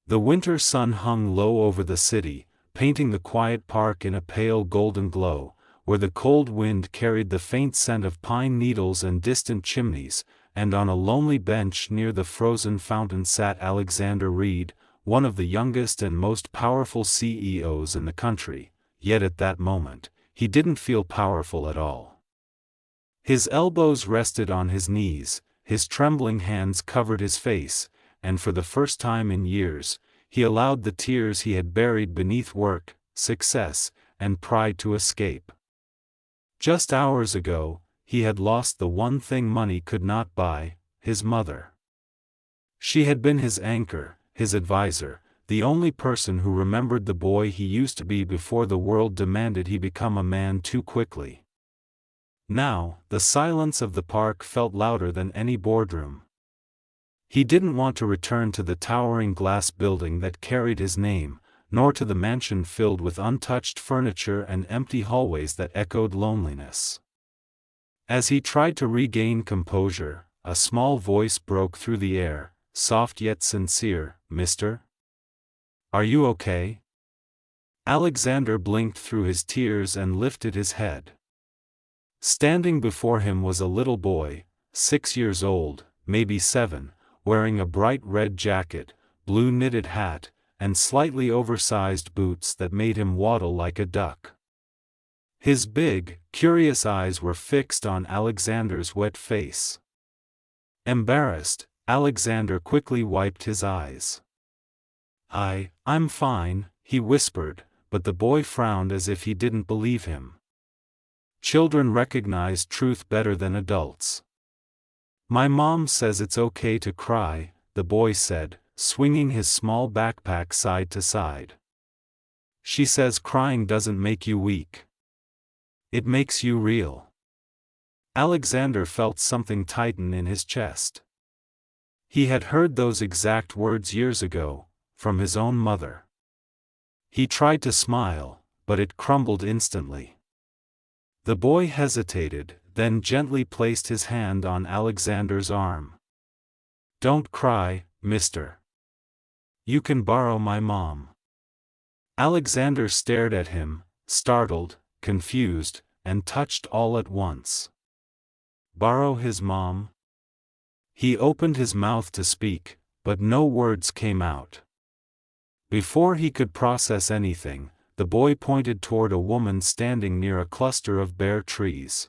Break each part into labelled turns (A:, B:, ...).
A: The winter sun hung low over the city, painting the quiet park in a pale golden glow, where the cold wind carried the faint scent of pine needles and distant chimneys, and on a lonely bench near the frozen fountain sat Alexander Reed, one of the youngest and most powerful CEOs in the country, yet at that moment, he didn't feel powerful at all. His elbows rested on his knees, his trembling hands covered his face, and for the first time in years, he allowed the tears he had buried beneath work, success, and pride to escape. Just hours ago, he had lost the one thing money could not buy, his mother. She had been his anchor, his advisor, the only person who remembered the boy he used to be before the world demanded he become a man too quickly. Now, the silence of the park felt louder than any boardroom. He didn't want to return to the towering glass building that carried his name, nor to the mansion filled with untouched furniture and empty hallways that echoed loneliness. As he tried to regain composure, a small voice broke through the air, soft yet sincere. "Mister? Are you okay?" Alexander blinked through his tears and lifted his head. Standing before him was a little boy, 6 years old, maybe 7, wearing a bright red jacket, blue knitted hat, and slightly oversized boots that made him waddle like a duck. His big, curious eyes were fixed on Alexander's wet face. Embarrassed, Alexander quickly wiped his eyes. I'm fine," he whispered, but the boy frowned as if he didn't believe him. Children recognize truth better than adults. "My mom says it's okay to cry," the boy said, swinging his small backpack side to side. "She says crying doesn't make you weak. It makes you real." Alexander felt something tighten in his chest. He had heard those exact words years ago, from his own mother. He tried to smile, but it crumbled instantly. The boy hesitated, then gently placed his hand on Alexander's arm. "Don't cry, mister. You can borrow my mom." Alexander stared at him, startled, confused, and touched all at once. Borrow his mom? He opened his mouth to speak, but no words came out. Before he could process anything, the boy pointed toward a woman standing near a cluster of bare trees.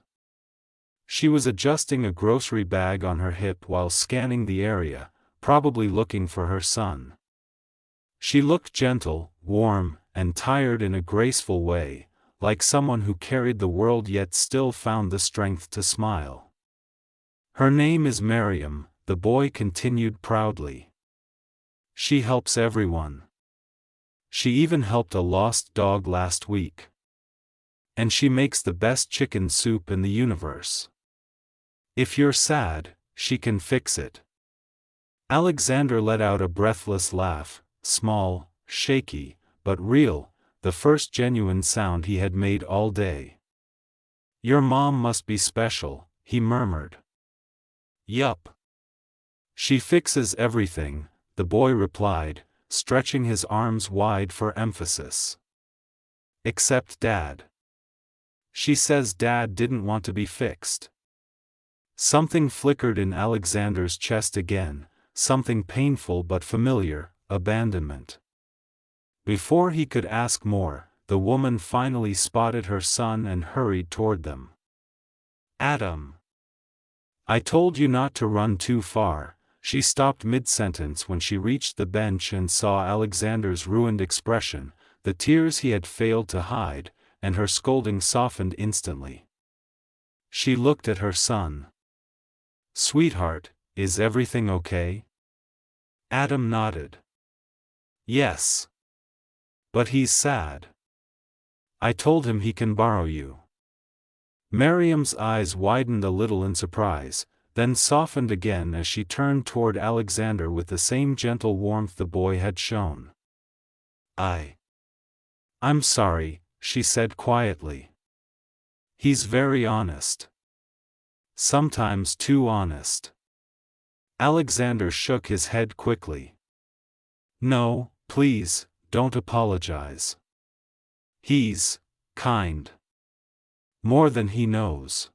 A: She was adjusting a grocery bag on her hip while scanning the area, probably looking for her son. She looked gentle, warm, and tired in a graceful way, like someone who carried the world yet still found the strength to smile. "Her name is Miriam," the boy continued proudly. "She helps everyone. She even helped a lost dog last week. And she makes the best chicken soup in the universe. If you're sad, she can fix it." Alexander let out a breathless laugh, small, shaky, but real, the first genuine sound he had made all day. "Your mom must be special," he murmured. "Yup. She fixes everything," the boy replied, stretching his arms wide for emphasis. "Except Dad. She says Dad didn't want to be fixed." Something flickered in Alexander's chest again, something painful but familiar, abandonment. Before he could ask more, the woman finally spotted her son and hurried toward them. "Adam. I told you not to run too far." She stopped mid-sentence when she reached the bench and saw Alexander's ruined expression, the tears he had failed to hide, and her scolding softened instantly. She looked at her son. "Sweetheart, is everything okay?" Adam nodded. "Yes. But he's sad. I told him he can borrow you." Miriam's eyes widened a little in surprise, then softened again as she turned toward Alexander with the same gentle warmth the boy had shown. I'm sorry," she said quietly. "He's very honest. Sometimes too honest." Alexander shook his head quickly. No, please, don't apologize. He's kind. More than he knows.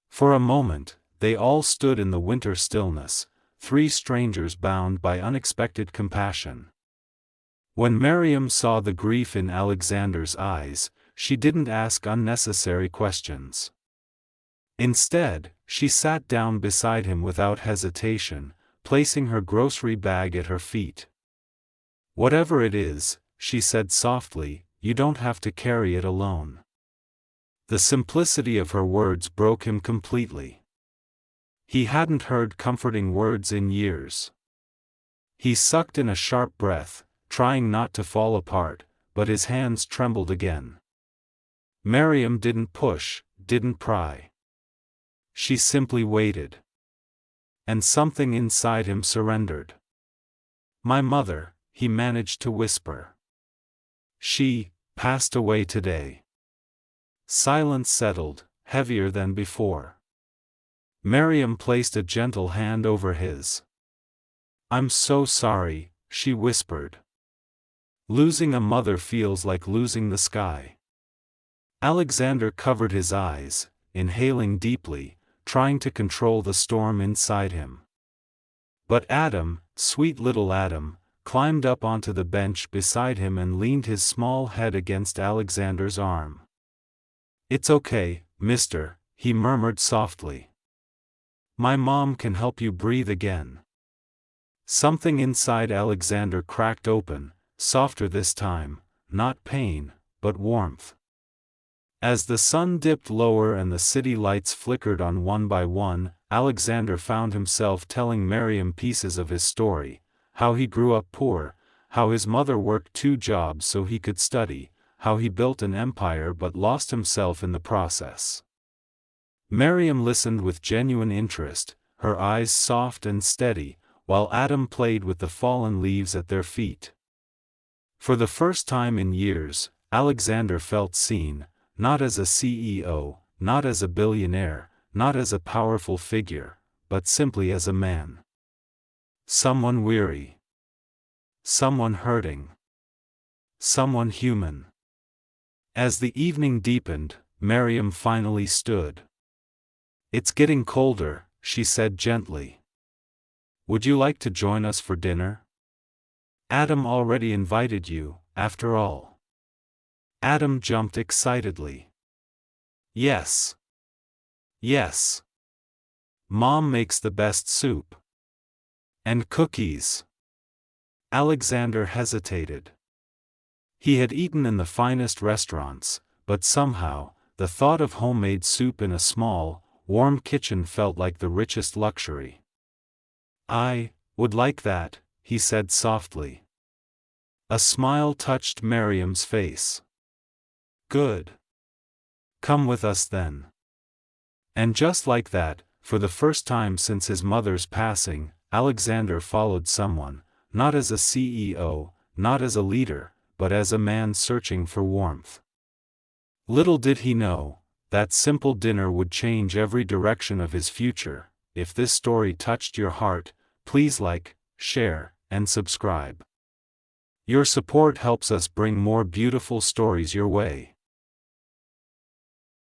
A: For a moment, they all stood in the winter stillness, three strangers bound by unexpected compassion. When Miriam saw the grief in Alexander's eyes, she didn't ask unnecessary questions. Instead, she sat down beside him without hesitation, placing her grocery bag at her feet. "Whatever it is," she said softly, "you don't have to carry it alone." The simplicity of her words broke him completely. He hadn't heard comforting words in years. He sucked in a sharp breath, trying not to fall apart, but his hands trembled again. Miriam didn't push, didn't pry. She simply waited. And something inside him surrendered. "My mother," he managed to whisper. "She passed away today." Silence settled, heavier than before. Miriam placed a gentle hand over his. "I'm so sorry," she whispered. "Losing a mother feels like losing the sky." Alexander covered his eyes, inhaling deeply, trying to control the storm inside him. But Adam, sweet little Adam, climbed up onto the bench beside him and leaned his small head against Alexander's arm. "It's okay, mister," he murmured softly. "My mom can help you breathe again." Something inside Alexander cracked open, softer this time, not pain, but warmth. As the sun dipped lower and the city lights flickered on one by one, Alexander found himself telling Miriam pieces of his story, how he grew up poor, how his mother worked 2 jobs so he could study, how he built an empire but lost himself in the process. Miriam listened with genuine interest, her eyes soft and steady, while Adam played with the fallen leaves at their feet. For the first time in years, Alexander felt seen, not as a CEO, not as a billionaire, not as a powerful figure, but simply as a man. Someone weary. Someone hurting. Someone human. As the evening deepened, Miriam finally stood. "It's getting colder," she said gently. "Would you like to join us for dinner? Adam already invited you, after all." Adam jumped excitedly. "Yes. Yes. Mom makes the best soup. And cookies." Alexander hesitated. He had eaten in the finest restaurants, but somehow, the thought of homemade soup in a small, warm kitchen felt like the richest luxury. "I would like that," he said softly. A smile touched Miriam's face. "Good. Come with us then." And just like that, for the first time since his mother's passing, Alexander followed someone, not as a CEO, not as a leader, but as a man searching for warmth. Little did he know, that simple dinner would change every direction of his future. If this story touched your heart, please like, share, and subscribe. Your support helps us bring more beautiful stories your way.